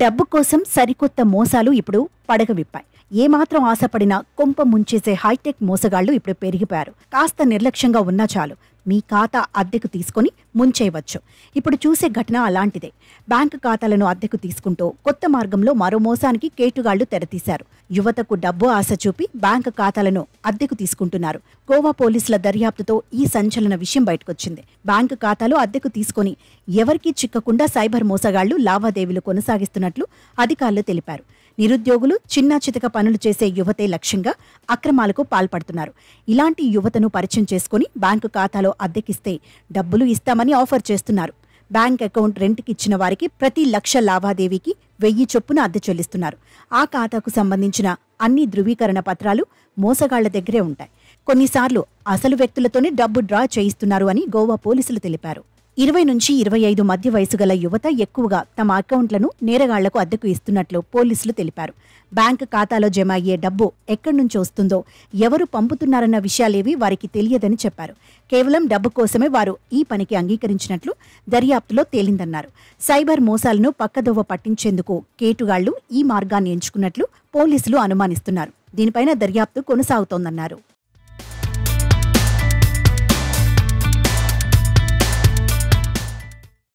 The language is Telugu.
డబ్బు కోసం సరికొత్త మోసాలు ఇప్పుడు పడగ విప్పాయి. ఏమాత్రం ఆశపడినా కొంప ముంచేసే హైటెక్ మోసగాళ్లు ఇప్పుడు పెరిగిపోయారు. కాస్త నిర్లక్ష్యంగా ఉన్నా చాలు మీ ఖాతా అద్దెకు తీసుకుని ముంచేయవచ్చు. ఇప్పుడు చూసే ఘటన అలాంటిదే. బ్యాంకు ఖాతాలను అద్దెకు తీసుకుంటూ కొత్త మార్గంలో మరో మోసానికి కేటుగాళ్లు తెరతీశారు. యువతకు డబ్బు ఆశ చూపి బ్యాంకు ఖాతాలను అద్దెకు తీసుకుంటున్నారు. గోవా పోలీసుల దర్యాప్తుతో ఈ సంచలన విషయం బయటకొచ్చింది. బ్యాంకు ఖాతాలు అద్దెకు తీసుకుని ఎవరికీ చిక్కకుండా సైబర్ మోసగాళ్లు లావాదేవీలు కొనసాగిస్తున్నట్లు అధికారులు తెలిపారు. నిరుద్యోగులు, చిన్నా చితక పనులు చేసే యువతే లక్ష్యంగా అక్రమాలకు పాల్పడుతున్నారు. ఇలాంటి యువతను పరిచయం చేసుకుని బ్యాంకు ఖాతాలో అద్దెకిస్తే డబ్బులు ఇస్తామని ఆఫర్ చేస్తున్నారు. బ్యాంక్ అకౌంట్ రెంట్కి ఇచ్చిన వారికి ప్రతి 1,00,000 లావాదేవీకి 1000 చొప్పున అద్దె చెల్లిస్తున్నారు. ఆ ఖాతాకు సంబంధించిన అన్ని ధృవీకరణ పత్రాలు మోసగాళ్ల దగ్గరే ఉంటాయి. కొన్నిసార్లు అసలు వ్యక్తులతోనే డబ్బు డ్రా చేయిస్తున్నారు అని గోవా పోలీసులు తెలిపారు. 20 నుంచి 25 మధ్య వయసు గల యువత ఎక్కువగా తమ అకౌంట్లను నేరగాళ్లకు అద్దెకు ఇస్తున్నట్లు పోలీసులు తెలిపారు. బ్యాంకు ఖాతాలో జమ అయ్యే డబ్బు ఎక్కడి నుంచి వస్తుందో, ఎవరు పంపుతున్నారన్న విషయాలేవి వారికి తెలియదని చెప్పారు. కేవలం డబ్బు కోసమే వారు ఈ పనికి అంగీకరించినట్లు దర్యాప్తులో తేలిందన్నారు. సైబర్ మోసాలను పక్కదోవ పట్టించేందుకు కేటుగాళ్లు ఈ మార్గాన్ని ఎంచుకున్నట్లు పోలీసులు అనుమానిస్తున్నారు. దీనిపైన దర్యాప్తు కొనసాగుతోందన్నారు.